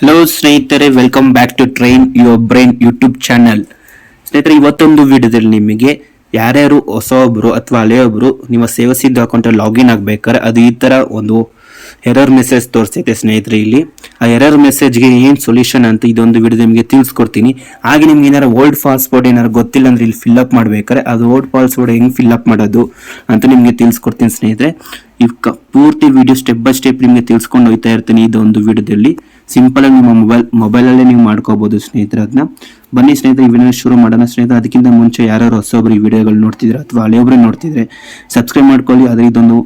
Hello ಸ್ನೇಹಿತರೆ, welcome back to train your brain YouTube channel. ಸ್ನೇಹಿತರೆ, ಇವತ್ತೊಂದು ವಿಡಿಯೋದಲ್ಲಿ ನಿಮಗೆ ಯಾರ್ಯಾರು ಹೊಸೊಬ್ರು ಅಥವಾ ಹಳೆಯೊಬ್ರು ನಿಮ್ಮ ಸೇವಸಿದ್ದ ಅಕೌಂಟ್ ಲಾಗಿನ್ ಆಗ್ಬೇಕಾದ್ರೆ ಅದು ಈ ತರ ಒಂದು ಎರರ್ ಮೆಸೇಜ್ ತೋರಿಸ್ತೈತೆ ಸ್ನೇಹಿತರೆ. ಇಲ್ಲಿ ಆ ಎರರ್ ಮೆಸೇಜ್ಗೆ ಏನು ಸೊಲ್ಯೂಷನ್ ಅಂತ ಇದೊಂದು ವಿಡಿಯೋ ನಿಮಗೆ ತಿಳಿಸ್ಕೊಡ್ತೀನಿ. ಹಾಗೆ ನಿಮ್ಗೆ ಏನಾರು ಓಲ್ಡ್ ಪಾಸ್ವರ್ಡ್ ಏನಾರು ಗೊತ್ತಿಲ್ಲ ಅಂದ್ರೆ ಇಲ್ಲಿ ಫಿಲ್ ಅಪ್ ಮಾಡ್ಬೇಕಾದ್ರೆ ಅದು ಓಲ್ಡ್ ಪಾಸ್ವರ್ಡ್ ಹೆಂಗ್ ಫಿಲ್ ಅಪ್ ಮಾಡೋದು ಅಂತ ನಿಮಗೆ ತಿಳಿಸ್ಕೊಡ್ತೀನಿ ಸ್ನೇಹಿತರೆ. ಈ ಪೂರ್ತಿ ವಿಡಿಯೋ ಸ್ಟೆಪ್ ಬೈ ಸ್ಟೆಪ್ ನಿಮಗೆ ತಿಳಿಸ್ಕೊಂಡು ಹೋಗ್ತಾ ಇರ್ತೀನಿ ಇದೊಂದು ವಿಡಿಯೋದಲ್ಲಿ. ಸಿಂಪಲ್ ಆಗಿ ನಿಮ್ಮ ಮೊಬೈಲಲ್ಲೇ ನೀವು ಮಾಡ್ಕೋಬಹುದು ಸ್ನೇಹಿತರೆ. ಅದನ್ನ ಬನ್ನಿ ಸ್ನೇಹಿತರೆ, ಈ ವಿಡಿಯೋ ಶುರು ಮಾಡೋಣ ಸ್ನೇಹಿತರೆ. ಅದಕ್ಕಿಂತ ಮುಂಚೆ ಯಾರು ಹೊಸೊಬ್ರು ಈ ವಿಡಿಯೋಗಳು ನೋಡ್ತಿದ್ರೆ ಅಥವಾ ಹಳೆಯೊಬ್ರು ನೋಡ್ತಿದ್ರೆ ಸಬ್ಸ್ಕ್ರೈಬ್ ಮಾಡ್ಕೊಳ್ಳಿ. ಆದರೆ ಇದೊಂದು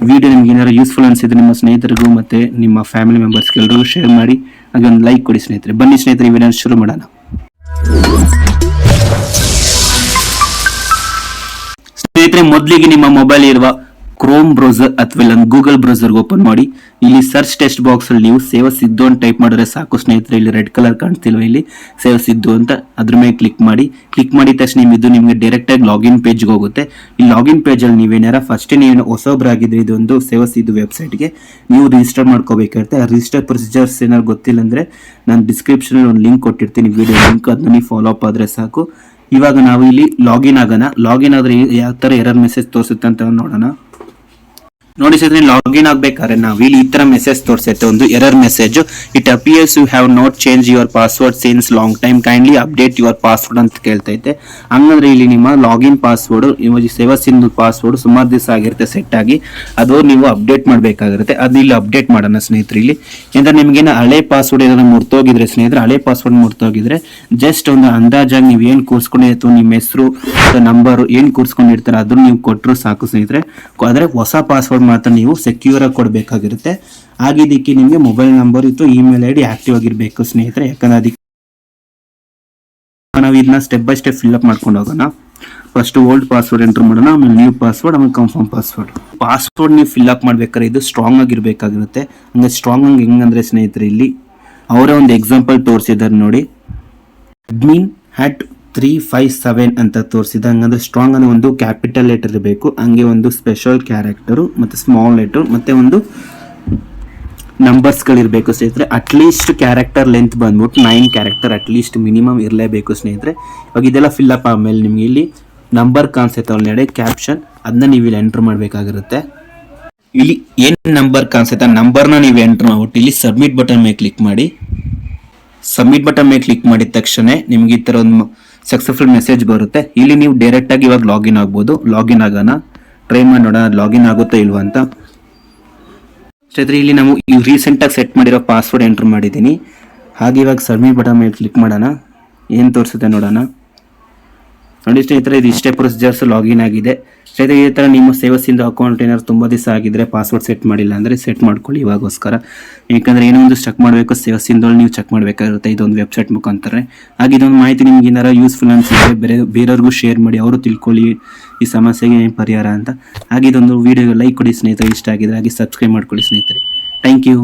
ವಿಡಿಯೋ ನಿಮ್ಗೆ ಏನಾದ್ರು ಯೂಸ್ಫುಲ್ ಅನ್ಸಿದ್ರೆ ನಿಮ್ಮ ಸ್ನೇಹಿತರಿಗೂ ಮತ್ತೆ ನಿಮ್ಮ ಫ್ಯಾಮಿಲಿ ಮೆಂಬರ್ಸ್ಗೆ ಎಲ್ರಿಗೂ ಶೇರ್ ಮಾಡಿ. ಹಾಗೆ ಒಂದು ಲೈಕ್ ಕೊಡಿ ಸ್ನೇಹಿತರೆ. ಬನ್ನಿ ಸ್ನೇಹಿತರೆ, ಈ ವಿಡಿಯೋ ಶುರು ಮಾಡೋಣ. ಸ್ನೇಹಿತರೆ, ಮೊದಲಿಗೆ ನಿಮ್ಮ ಮೊಬೈಲ್ ಇರುವ ಕ್ರೋಮ್ ಬ್ರೌಸರ್ ಅಥವಾ ಇಲ್ಲ ಗೂಗಲ್ ಬ್ರೌಸರ್ ಓಪನ್ ಮಾಡಿ. ಇಲ್ಲಿ ಸರ್ಚ್ ಟೆಕ್ಸ್ಟ್ ಬಾಕ್ಸ್ ಅಲ್ಲಿ ನೀವು ಸೇವ್ ಸಿದ್ದು ಅಂತ ಟೈಪ್ ಮಾಡಿದ್ರೆ ಸಾಕು ಸ್ನೇಹಿತರೆ. ಇಲ್ಲಿ ರೆಡ್ ಕಲರ್ ಕಾಣ್ತಿಲ್ವ, ಇಲ್ಲಿ ಸೇವ್ ಸಿದ್ದು ಅಂತ ಅದ್ರ ಮೇಲೆ ಕ್ಲಿಕ್ ಮಾಡಿ. ಕ್ಲಿಕ್ ಮಾಡಿದ ತಕ್ಷಣ ಇದು ನಿಮಗೆ ಡೈರೆಕ್ಟ್ ಆಗಿ ಲಾಗಿನ್ ಪೇಜ್ಗೆ ಹೋಗುತ್ತೆ. ಈ ಲಾಗಿನ್ ಪೇಜ್ ಅಲ್ಲಿ ನೀವೇನಾರ ಫಸ್ಟ್ ನೀವು ಹೊಸೊಬ್ರಾಗಿದ್ರೆ ಇದೊಂದು ಸೇವ್ ಸಿದ್ದು ವೆಬ್ಸೈಟ್ಗೆ ನೀವು ರಿಜಿಸ್ಟರ್ ಮಾಡ್ಕೋಬೇಕಾಗುತ್ತೆ. ಆ ರಿಜಿಸ್ಟರ್ ಪ್ರೊಸೀಜರ್ಸ್ ಏನಾದ್ರು ಗೊತ್ತಿಲ್ಲ ಅಂದ್ರೆ ನಾನು ಡಿಸ್ಕ್ರಿಪ್ಷನ್ ಅಲ್ಲಿ ಒಂದು ಲಿಂಕ್ ಕೊಟ್ಟಿರ್ತೀನಿ, ವಿಡಿಯೋ ಲಿಂಕ್, ಅದನ್ನ ನೀವು ಫಾಲೋ ಅಪ್ ಆದ್ರೆ ಸಾಕು. ಇವಾಗ ನಾವು ಇಲ್ಲಿ ಲಾಗಿನ್ ಆಗೋಣ. ಲಾಗಿನ್ ಆದ್ರೆ ಯಾವ ತರ ಎರರ್ ಮೆಸೇಜ್ ತೋರಿಸುತ್ತೆ ಅಂತ ನೋಡೋಣ. ನೋಡಿ ಸ್ನೇಹಿತರೆ, ಲಾಗಿನ್ ಆಗ್ಬೇಕಾದ್ರೆ ನಾವು ಇಲ್ಲಿ ಈ ತರ ಮೆಸೇಜ್ ತೋರಿಸುತ್ತೆ, ಒಂದು error message. It appears you have not change your password since long time, kindly update your password ಅಂತ ಕೇಳ್ತೈತೆ. ಹಂಗಂದ್ರೆ ಇಲ್ಲಿ ನಿಮ್ಮ ಲಾಗಿನ್ ಪಾಸ್ವರ್ಡ್, ಇವಾಗ ಸೇವಸಿಂದು ಪಾಸ್ವರ್ಡ್ ಸುಮಾರು ದಿವಸ ಆಗಿರುತ್ತೆ ಸೆಟ್ ಆಗಿ, ಅದು ನೀವು ಅಪ್ಡೇಟ್ ಮಾಡಬೇಕಾಗಿರುತ್ತೆ. ಅದು ಇಲ್ಲಿ ಅಪ್ಡೇಟ್ ಮಾಡೋಣ ಸ್ನೇಹಿತರೆ. ಇಲ್ಲಿ ಅಂದ್ರೆ ನಿಮ್ಗೇನ ಹಳೆ ಪಾಸ್ವರ್ಡ್ ಏನಾದ್ರು ಮುರ್ತೋಗಿದ್ರೆ ಸ್ನೇಹಿತರೆ, ಹಳೆ ಪಾಸ್ವರ್ಡ್ ಮುರ್ತೋಗಿದ್ರೆ ಜಸ್ಟ್ ಒಂದು ಅಂದಾಜಾಗಿ ನೀವು ಏನ್ ಕೂರ್ಸ್ಕೊಂಡಿರ್ತೀವಿ, ನಿಮ್ಮ ಹೆಸರು ನಂಬರ್ ಏನ್ ಕೂರ್ಸ್ಕೊಂಡಿರ್ತಾರೆ ಅದನ್ನ ನೀವು ಕೊಟ್ಟರು ಸಾಕು ಸ್ನೇಹಿತರೆ. ಆದ್ರೆ ಹೊಸ ಪಾಸ್ವರ್ಡ್ ಮಾತ್ರ ನೀವು ಸೆಕ್ಯೂರ್ ಆಗಿ ಕೊಡಬೇಕಾಗಿರುತ್ತೆ. ಹಾಗೆ ಇದಕ್ಕೆ ನಿಮಗೆ ಮೊಬೈಲ್ ನಂಬರ್ ಇತ್ತು, ಇಮೇಲ್ ಐಡಿ ಆಕ್ಟಿವ್ ಆಗಿರ್ಬೇಕು ಸ್ನೇಹಿತರೆ. ಯಾಕಂದ್ರೆ ಅದಕ್ಕೆ ನಾವು ಇದನ್ನ step by step fill up ಮಾಡ್ಕೊಂಡು ಹೋಗೋಣ. ಫಸ್ಟ್ ಓಲ್ಡ್ ಪಾಸ್ವರ್ಡ್ ಎಂಟರ್ ಮಾಡೋಣ, ಆಮೇಲೆ ನ್ಯೂ ಪಾಸ್ವರ್ಡ್, ಆಮೇಲೆ ಕನ್ಫರ್ಮ್ ಪಾಸ್ವರ್ಡ್ ನೀವು ಫಿಲ್ ಅಪ್ ಮಾಡ್ಬೇಕಾದ್ರೆ ಇದು ಸ್ಟ್ರಾಂಗ್ ಆಗಿರ್ಬೇಕಾಗಿರುತ್ತೆ. ಹಂಗೆ ಸ್ಟ್ರಾಂಗ್ ಆಗಿ ಹೆಂಗಂದ್ರೆ ಸ್ನೇಹಿತರೆ, ಇಲ್ಲಿ ಅವರೇ ಒಂದು ಎಕ್ಸಾಂಪಲ್ ತೋರಿಸಿದ್ದಾರೆ ನೋಡಿ. ಅಡ್ಮಿನ್ ಹ್ಯಾಟ್ 357 ಅಂತ ತೋರಿಸಿದ. ಹಂಗಂದ್ರೆ ಸ್ಟ್ರಾಂಗ್ ಅನ್ನೋ ಒಂದು ಕ್ಯಾಪಿಟಲ್ ಲೆಟರ್ ಇರಬೇಕು, ಹಂಗೆ ಒಂದು ಸ್ಪೆಷಲ್ ಕ್ಯಾರೆಕ್ಟರ್ ಮತ್ತೆ ಸ್ಮಾಲ್ ಲೆಟರ್ ಮತ್ತೆ ಒಂದು ನಂಬರ್ಸ್ ಗಳಿರ್ಬೇಕು ಸ್ನೇಹಿತರೆ. ಅಟ್ಲೀಸ್ಟ್ ಕ್ಯಾರೆಕ್ಟರ್ ಲೆಂತ್ ಬಂದ್ಬಿಟ್ಟು 9 ಕ್ಯಾರೆಕ್ಟರ್ ಅಟ್ಲೀಸ್ಟ್ ಮಿನಿಮಮ್ ಇರಲೇಬೇಕು ಸ್ನೇಹಿತರೆ. ಇವಾಗ ಇದೆಲ್ಲ ಫಿಲ್ ಅಪ್ ಆದ್ಮೇಲೆ ನಿಮ್ಗೆ ಇಲ್ಲಿ ನಂಬರ್ ಕಾಣಿಸುತ್ತೆ ಒಳಗಡೆ ಕ್ಯಾಪ್ಷನ್, ಅದನ್ನ ನೀವು ಇಲ್ಲಿ ಎಂಟರ್ ಮಾಡಬೇಕಾಗಿರುತ್ತೆ. ಇಲ್ಲಿ ಏನ್ ನಂಬರ್ ಕಾಣಿಸುತ್ತೆ ಆ ನಂಬರ್ನ ನೀವು ಎಂಟರ್ ಮಾಡ್ಬಿಟ್ಟು ಇಲ್ಲಿ ಸಬ್ಮಿಟ್ ಬಟನ್ ಮೇಲೆ ಕ್ಲಿಕ್ ಮಾಡಿ. ಸಬ್ಮಿಟ್ ಬಟನ್ ಮೇಲೆ ಕ್ಲಿಕ್ ಮಾಡಿದ ತಕ್ಷಣ ನಿಮ್ಗೆ ಈ ತರ ಒಂದು ಸಕ್ಸಸ್ಫುಲ್ ಮೆಸೇಜ್ ಬರುತ್ತೆ. ಇಲ್ಲಿ ನೀವು ಡೈರೆಕ್ಟ್ ಆಗಿ ಇವಾಗ ಲಾಗಿನ್ ಆಗ್ಬೋದು. ಲಾಗಿನ್ ಆಗೋಣ, ಟ್ರೈ ಮಾಡಿ ನೋಡೋಣ ಲಾಗಿನ್ ಆಗುತ್ತಾ ಇಲ್ವಾ ಅಂತ. ಸ್ನೇಹಿತರೆ, ಇಲ್ಲಿ ನಾವು ಈ ರೀಸೆಂಟ್ ಆಗಿ ಸೆಟ್ ಮಾಡಿರೋ ಪಾಸ್ವರ್ಡ್ ಎಂಟರ್ ಮಾಡಿದ್ದೀನಿ. ಹಾಗೆ ಇವಾಗ ಸಬ್ಮಿಟ್ ಬಟನ್ ಮೇಲೆ ಕ್ಲಿಕ್ ಮಾಡೋಣ, ಏನ್ ತೋರಿಸುತ್ತೆ ನೋಡೋಣ. ನೋಡಿ ಸ್ನೇಹಿತರೆ, ಇದು ಇಷ್ಟೇ ಪ್ರೊಸೀಜರ್ಸ್ ಲಾಗಿನ್ ಆಗಿದೆ ಸ್ನೇಹಿತರೆ. ಈ ತರ ನಿಮ್ಮ ಸೇವಸಿಂದ ಅಕೌಂಟ್ ಏನಾದ್ರು ತುಂಬಾ ದಿವಸ ಆಗಿದ್ರೆ ಪಾಸ್ವರ್ಡ್ ಸೆಟ್ ಮಾಡಿಲ್ಲ ಅಂದ್ರೆ ಸೆಟ್ ಮಾಡ್ಕೊಳ್ಳಿ ಇವಾಗೋಸ್ಕರ. ಯಾಕಂದ್ರೆ ಏನೋ ಒಂದು ಚೆಕ್ ಮಾಡಬೇಕು, ಸೇವಸಿಂದ ನೀವು ಚೆಕ್ ಮಾಡಬೇಕಾಗಿರುತ್ತೆ ಇದೊಂದು ವೆಬ್ಸೈಟ್ ಮುಖಾಂತರ. ಹಾಗೆ ಇದೊಂದು ಮಾಹಿತಿ ನಿಮ್ಗೆ ಏನಾರ ಯೂಸ್ಫುಲ್ ಅನ್ಸಿದ್ರೆ ಬೇರೆಯವ್ರಿಗೂ ಶೇರ್ ಮಾಡಿ, ಅವರು ತಿಳ್ಕೊಳ್ಳಿ ಈ ಸಮಸ್ಯೆಗೆ ಏನು ಪರಿಹಾರ ಅಂತ. ಹಾಗೆ ಇದೊಂದು ವಿಡಿಯೋ ಲೈಕ್ ಕೊಡಿ ಸ್ನೇಹಿತರೆ ಇಷ್ಟ ಆಗಿದ್ರೆ. ಹಾಗೆ ಸಬ್ಸ್ಕ್ರೈಬ್ ಮಾಡ್ಕೊಳ್ಳಿ ಸ್ನೇಹಿತರೆ. Thank you.